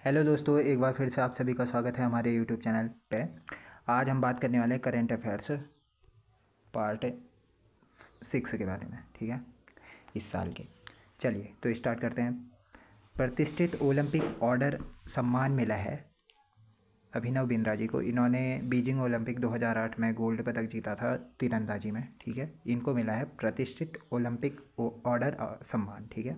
Hello दोस्तों, एक बार फिर से आप सभी का स्वागत है हमारे यूट्यूब चैनल पे। आज हम बात करने वाले हैं करेंट अफेयर्स पार्ट 6 के बारे में। ठीक है, इस साल के। चलिए तो स्टार्ट करते हैं। प्रतिष्ठित ओलंपिक ऑर्डर सम्मान मिला है अभिनव बिंद्रा जी को। इन्होंने बीजिंग ओलंपिक 2008 में गोल्ड पदक जीता था तीरंदाजी में। ठीक है, इनको मिला है प्रतिष्ठित ओलंपिक ऑर्डर सम्मान। ठीक है,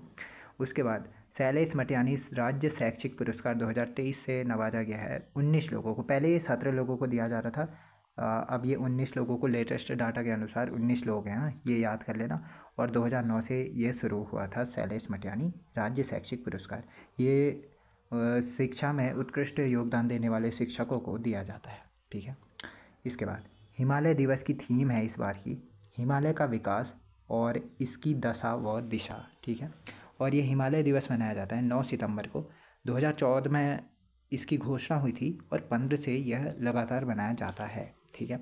उसके बाद शैलेश मटियानी राज्य शैक्षिक पुरस्कार 2023 से नवाजा गया है 19 लोगों को। पहले ये 17 लोगों को दिया जा रहा था, अब ये 19 लोगों को, लेटेस्ट डाटा के अनुसार 19 लोग हैं। ये याद कर लेना। और 2009 से ये शुरू हुआ था शैलेश मटियानी राज्य शैक्षिक पुरस्कार। ये शिक्षा में उत्कृष्ट योगदान देने वाले शिक्षकों को दिया जाता है। ठीक है, इसके बाद हिमालय दिवस की थीम है इस बार की हिमालय का विकास और इसकी दशा व दिशा। ठीक है, और ये हिमालय दिवस मनाया जाता है 9 सितंबर को। 2014 में इसकी घोषणा हुई थी और 15 से यह लगातार मनाया जाता है। ठीक है,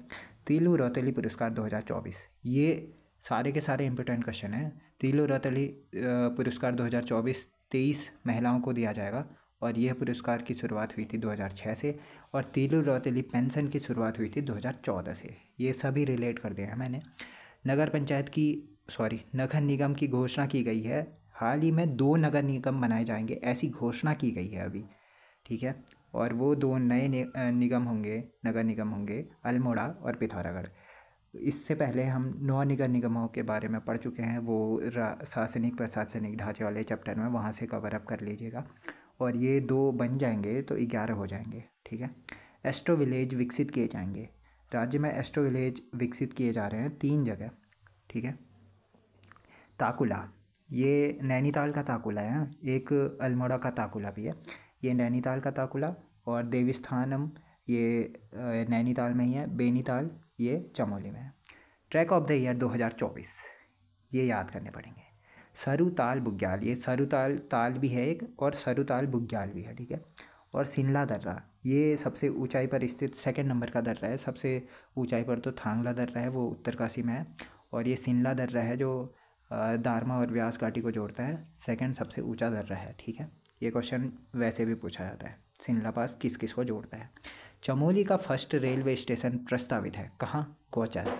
तीलू रौतेली पुरस्कार 2024, ये सारे के सारे इम्पोर्टेंट क्वेश्चन हैं। तीलू रौतेली पुरस्कार 2024 23 महिलाओं को दिया जाएगा और यह पुरस्कार की शुरुआत हुई थी 2006 से। और तीलू रौतेली पेंशन की शुरुआत हुई थी 2014 से। ये सभी रिलेट कर दिया है मैंने। नगर निगम की घोषणा की गई है। हाल ही में 2 नगर निगम बनाए जाएंगे, ऐसी घोषणा की गई है अभी। ठीक है, और वो 2 नए नगर निगम होंगे अल्मोड़ा और पिथौरागढ़। इससे पहले हम 9 नगर निगमों के बारे में पढ़ चुके हैं, वो शासनिक प्रशासनिक ढांचे वाले चैप्टर में, वहाँ से कवर अप कर लीजिएगा। और ये 2 बन जाएंगे तो 11 हो जाएंगे। ठीक है, एस्ट्रो विलेज विकसित किए जाएंगे। राज्य में एस्ट्रो विलेज विकसित किए जा रहे हैं 3 जगह। ठीक है, ताकुला, ये नैनीताल का ताकुला है, एक अल्मोड़ा का ताकुला भी है। ये नैनीताल का ताकुला और देवीस्थानम ये नैनीताल में ही है। बेनीताल ये चमोली में है। ट्रैक ऑफ द ईयर 2024 ये याद करने पड़ेंगे। सरुताल बुग्याल, ये सरुताल ताल भी है एक और सरुताल बुग्याल भी है। ठीक है, और सिनला दर्रा, ये सबसे ऊंचाई पर स्थित 2nd नंबर का दर्रा है। सबसे ऊंचाई पर तो थांगला दर्रा है, वो उत्तरकाशी में है। और ये सिनला दर्रा है जो दारमा और व्यास घाटी को जोड़ता है। 2nd सबसे ऊंचा दर्रा है। ठीक है, ये क्वेश्चन वैसे भी पूछा जाता है, सिनला पास किस किस को जोड़ता है। चमोली का फर्स्ट रेलवे स्टेशन प्रस्तावित है कहाँ? गौचर।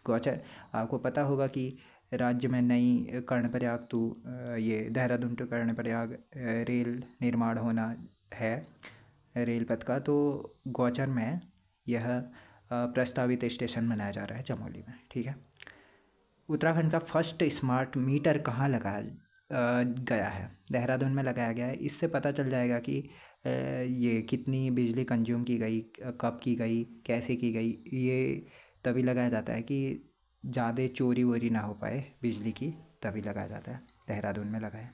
गौचर, आपको पता होगा कि राज्य में नई कर्णप्रयाग टू ये देहरादून टू कर्णप्रयाग रेल निर्माण होना है रेल पथ का, तो गौचर में यह प्रस्तावित स्टेशन बनाया जा रहा है चमोली में। ठीक है, उत्तराखंड का फर्स्ट स्मार्ट मीटर कहाँ लगाया गया है? देहरादून में लगाया गया है। इससे पता चल जाएगा कि ये कितनी बिजली कंज्यूम की गई, कब की गई, कैसे की गई। ये तभी लगाया जाता है कि ज़्यादा चोरी वोरी ना हो पाए बिजली की, तभी लगाया जाता है। देहरादून में लगा है।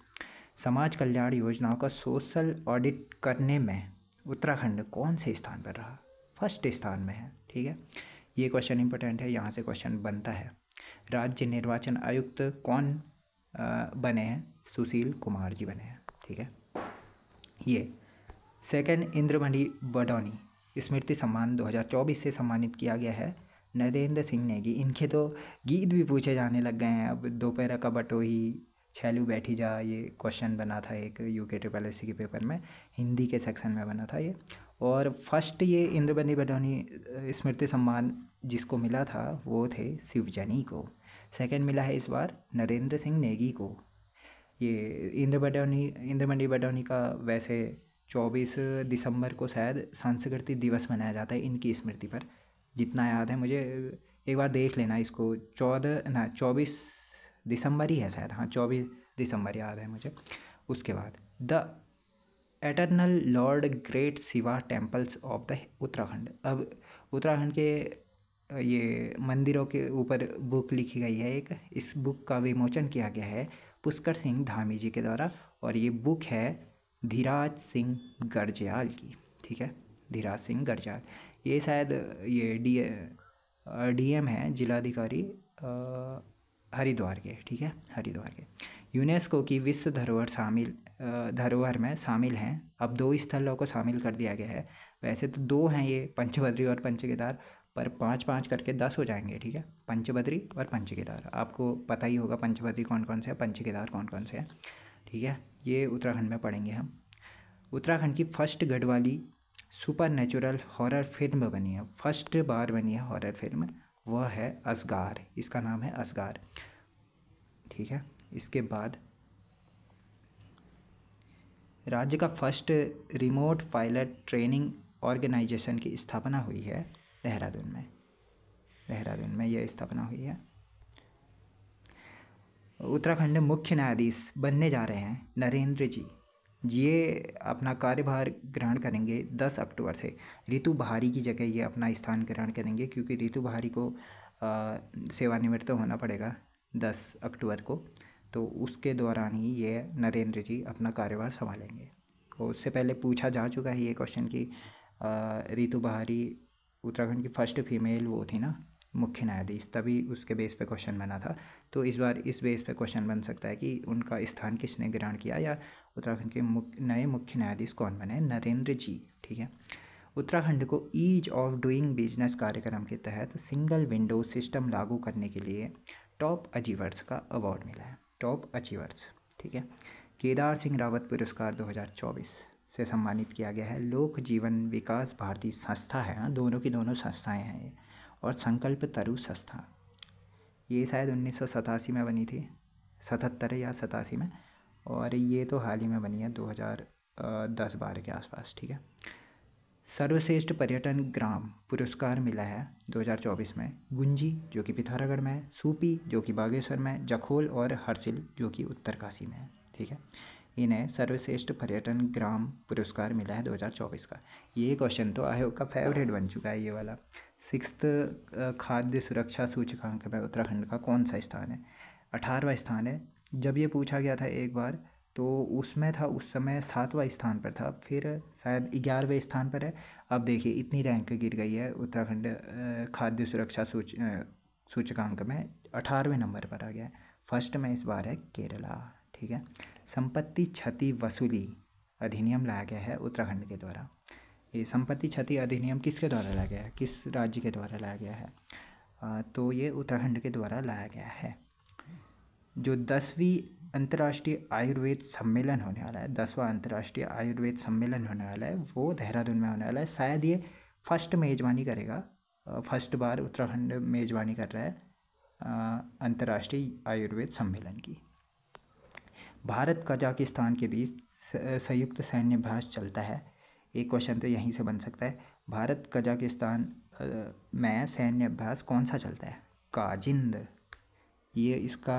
समाज कल्याण योजनाओं का सोशल ऑडिट करने में उत्तराखंड कौन से स्थान पर रहा? फर्स्ट स्थान में है। ठीक है, ये क्वेश्चन इंपॉर्टेंट है, यहाँ से क्वेश्चन बनता है। राज्य निर्वाचन आयुक्त कौन बने हैं? सुशील कुमार जी बने हैं। ठीक है, ये 2nd इंद्रमणि बडौनी स्मृति सम्मान 2024 से सम्मानित किया गया है नरेंद्र सिंह नेगी। इनके तो गीत भी पूछे जाने लग गए हैं अब। दोपहर का बटोही छैलू बैठी जा, ये क्वेश्चन बना था एक यूके SSC के पेपर में, हिंदी के सेक्शन में बना था ये। और फर्स्ट ये इंद्रमणि बडौनी स्मृति सम्मान जिसको मिला था वो थे शिवजनी को। 2nd मिला है इस बार नरेंद्र सिंह नेगी को। ये इंद्रमणि बडौनी का वैसे 24 दिसंबर को शायद सांस्कृतिक दिवस मनाया जाता है इनकी स्मृति पर, जितना याद है मुझे। एक बार देख लेना इसको। 24 दिसंबर ही है शायद, हाँ 24 दिसंबर याद है मुझे। उसके बाद the eternal Lord great Shiva temples of the Uttarakhand. अब उत्तराखंड के ये मंदिरों के ऊपर बुक लिखी गई है एक। इस बुक का विमोचन किया गया है पुष्कर सिंह धामी जी के द्वारा, और ये बुक है धीराज सिंह गर्जयाल की। ठीक है, धीराज सिंह गर्जयाल, ये शायद ये DM है, जिलाधिकारी हरिद्वार के। ठीक है, हरिद्वार के। यूनेस्को की विश्व धरोहर में शामिल हैं। अब 2 स्थलों को शामिल कर दिया गया है। वैसे तो 2 हैं ये, पंचबद्री और पंचकेदार, पर 5-5 करके 10 हो जाएंगे। ठीक है, पंचबद्री और पंचकेदार, आपको पता ही होगा पंचबद्री कौन कौन से है, पंचकेदार कौन कौन से हैं। ठीक है, ये उत्तराखंड में पढ़ेंगे हम। उत्तराखंड की first Garhwali super natural horror film बनी है, फर्स्ट बार बनी है हॉरर फिल्म, वह है असगार। इसका नाम है असगार। ठीक है। इसके बाद राज्य का first remote pilot training organisation की स्थापना हुई है देहरादून में। देहरादून में यह स्थापना हुई है। उत्तराखंड में मुख्य न्यायाधीश बनने जा रहे हैं नरेंद्र जी। ये अपना कार्यभार ग्रहण करेंगे 10 अक्टूबर से। रितु बहारी की जगह ये अपना स्थान ग्रहण करेंगे, क्योंकि रितु बहारी को सेवानिवृत्त होना पड़ेगा 10 अक्टूबर को, तो उसके दौरान ही ये नरेंद्र जी अपना कार्यभार संभालेंगे। और उससे पहले पूछा जा चुका है ये क्वेश्चन कि रितु बहारी उत्तराखंड की फर्स्ट फीमेल वो थी ना मुख्य न्यायाधीश, तभी उसके बेस पे क्वेश्चन बना था। तो इस बार इस बेस पे क्वेश्चन बन सकता है कि उनका स्थान किसने ग्रहण किया, या उत्तराखंड के नए मुख्य न्यायाधीश कौन बने, नरेंद्र जी। ठीक है। उत्तराखंड को ईज ऑफ डूइंग बिजनेस कार्यक्रम के तहत सिंगल विंडो सिस्टम लागू करने के लिए टॉप अचीवर्स का अवार्ड मिला है, टॉप अचीवर्स। ठीक है। केदार सिंह रावत पुरस्कार 2024 से सम्मानित किया गया है। लोक जीवन विकास भारती संस्था है, हाँ दोनों की दोनों संस्थाएं हैं ये, और संकल्प तरु संस्था, ये शायद 1987 में बनी थी, 77 या 87 में, और ये तो हाल ही में बनी है 2010-12 के आसपास। ठीक है। सर्वश्रेष्ठ पर्यटन ग्राम पुरस्कार मिला है 2024 में गुंजी जो कि पिथौरागढ़ में है, सूपी जो कि बागेश्वर में, जखोल और हरसिल जो कि उत्तरकाशी में है। ठीक है। इन्हें सर्वश्रेष्ठ पर्यटन ग्राम पुरस्कार मिला है 2024 का। ये क्वेश्चन तो आयोग का फेवरेट बन चुका है ये वाला। 6th खाद्य सुरक्षा सूचकांक में उत्तराखंड का कौन सा स्थान है, 18वां स्थान है। जब ये पूछा गया था एक बार तो उसमें था, उस समय 7वां स्थान पर था, फिर शायद 11वें स्थान पर है। अब देखिए इतनी रैंक गिर गई है, उत्तराखंड खाद्य सुरक्षा सूचकांक में 18वें नंबर पर आ गया है। फर्स्ट में इस बार है केरला। ठीक है। संपत्ति क्षति वसूली अधिनियम लाया गया है उत्तराखंड के द्वारा। ये संपत्ति क्षति अधिनियम किसके द्वारा लाया गया है, किस राज्य के द्वारा लाया गया है, तो ये उत्तराखंड के द्वारा लाया गया है। जो 10वीं अंतर्राष्ट्रीय आयुर्वेद सम्मेलन होने वाला है, 10वां अंतर्राष्ट्रीय आयुर्वेद सम्मेलन होने वाला है, वो देहरादून में होने वाला है। शायद ये फर्स्ट मेज़बानी करेगा, फर्स्ट बार उत्तराखंड मेज़बानी कर रहा है अंतर्राष्ट्रीय आयुर्वेद सम्मेलन की। भारत कजाकिस्तान के बीच संयुक्त सैन्य अभ्यास चलता है। एक क्वेश्चन तो यहीं से बन सकता है, भारत कजाकिस्तान में सैन्य अभ्यास कौन सा चलता है, काजिंद, ये इसका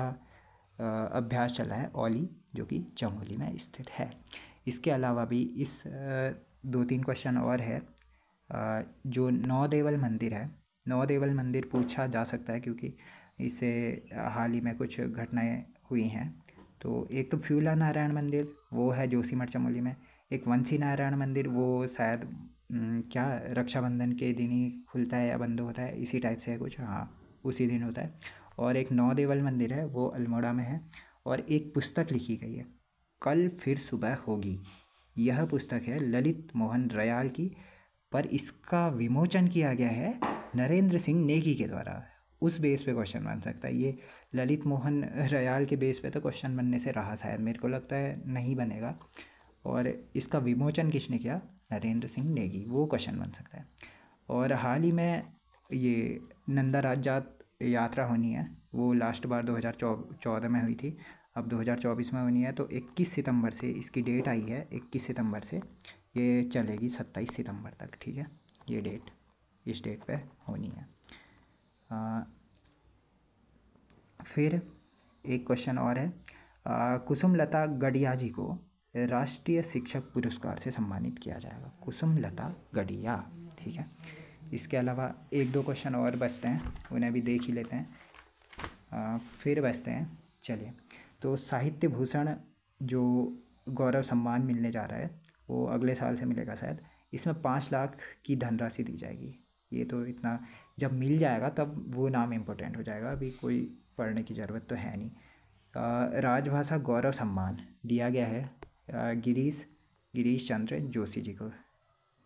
अभ्यास चला है औली जो कि चमोली में स्थित है। इसके अलावा भी इस 2-3 क्वेश्चन और है। जो नौ देवल मंदिर है, नौ देवल मंदिर पूछा जा सकता है क्योंकि इससे हाल ही में कुछ घटनाएं हुई हैं। तो एक तो फ्यूला नारायण मंदिर वो है जोशीमठ चमोली में, एक वंशी नारायण मंदिर वो शायद क्या रक्षाबंधन के दिन ही खुलता है या बंद होता है, इसी टाइप से है कुछ, हाँ उसी दिन होता है। और एक नौ देवल मंदिर है वो अल्मोड़ा में है। और एक पुस्तक लिखी गई है कल फिर सुबह होगी, यह पुस्तक है ललित मोहन रयाल की, पर इसका विमोचन किया गया है नरेंद्र सिंह नेगी के द्वारा। उस बेस पे क्वेश्चन बन सकता है, ये ललित मोहन रयाल के बेस पे तो क्वेश्चन बनने से रहा, शायद मेरे को लगता है नहीं बनेगा। और इसका विमोचन किसने किया, नरेंद्र सिंह नेगी, वो क्वेश्चन बन सकता है। और हाल ही में ये नंदा राज्यात यात्रा होनी है, वो लास्ट बार 2014 में हुई थी, अब 2024 में होनी है। तो 21 सितंबर से इसकी डेट आई है, 21 सितंबर से ये चलेगी 27 सितंबर तक। ठीक है। ये डेट, इस डेट पे होनी है। फिर एक क्वेश्चन और है, कुसुमलता गडिया जी को राष्ट्रीय शिक्षक पुरस्कार से सम्मानित किया जाएगा, कुसुमलता गडिया। ठीक है। इसके अलावा 1-2 क्वेश्चन और बचते हैं, उन्हें भी देख ही लेते हैं, फिर बचते हैं। चलिए, तो साहित्य भूषण जो गौरव सम्मान मिलने जा रहा है वो अगले साल से मिलेगा शायद। इसमें 5 लाख की धनराशि दी जाएगी। ये तो इतना जब मिल जाएगा तब वो नाम इम्पोर्टेंट हो जाएगा, अभी कोई पढ़ने की ज़रूरत तो है नहीं। राजभाषा गौरव सम्मान दिया गया है गिरीश चंद्र जोशी जी को,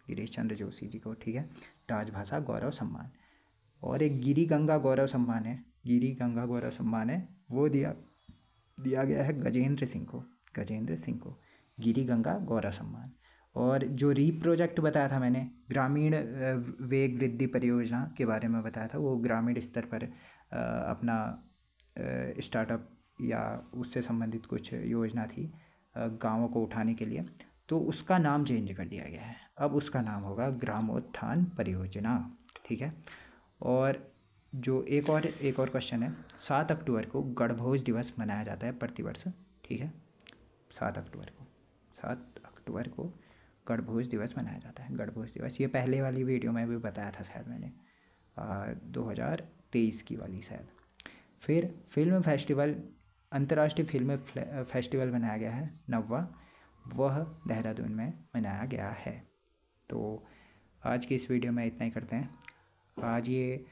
गिरीश चंद्र जोशी जी को। ठीक है। राजभाषा गौरव सम्मान। और एक गिरी गंगा गौरव सम्मान है, गिरी गंगा गौरव सम्मान है, वो दिया गया है गजेंद्र सिंह को, गजेंद्र सिंह को गिरी गंगा गौरव सम्मान। और जो रीप प्रोजेक्ट बताया था मैंने, ग्रामीण वेग वृद्धि परियोजना के बारे में बताया था, वो ग्रामीण स्तर पर अपना स्टार्टअप या उससे संबंधित कुछ योजना थी गाँवों को उठाने के लिए, तो उसका नाम चेंज कर दिया गया है। अब उसका नाम होगा ग्रामोत्थान परियोजना, ठीक है। और जो एक और क्वेश्चन है, 7 अक्टूबर को गणभोज दिवस मनाया जाता है प्रतिवर्ष, ठीक है। 7 अक्टूबर को गणभोज दिवस मनाया जाता है। गणभोज दिवस, ये पहले वाली वीडियो में भी बताया था शायद मैंने, 2023 की वाली शायद। फिर फिल्म फेस्टिवल, अंतर्राष्ट्रीय फिल्म फेस्टिवल मनाया गया है 9वां, वह देहरादून में मनाया गया है। तो आज की इस वीडियो में इतना ही करते हैं। आज ये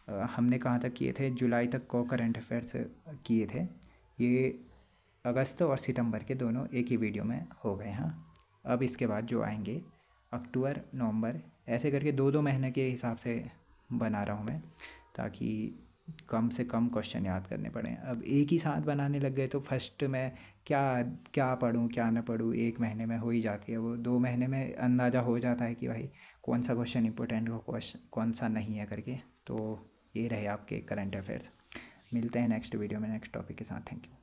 हमने कहाँ तक किए थे, जुलाई तक को करंट अफेयर्स किए थे। ये अगस्त और सितंबर के दोनों एक ही वीडियो में हो गए। हाँ, अब इसके बाद जो आएंगे अक्टूबर नवंबर, ऐसे करके 2-2 महीने के हिसाब से बना रहा हूँ मैं, ताकि कम से कम क्वेश्चन याद करने पड़े। अब एक ही साथ बनाने लग गए तो फर्स्ट में क्या पढ़ूँ क्या ना पढ़ूँ, 1 महीने में हो ही जाती है वो। 2 महीने में अंदाज़ा हो जाता है कि भाई कौन सा क्वेश्चन इंपॉर्टेंट कौन सा नहीं है करके। तो ये रहे आपके करंट अफेयर्स। मिलते हैं नेक्स्ट वीडियो में नेक्स्ट टॉपिक के साथ। Thank you.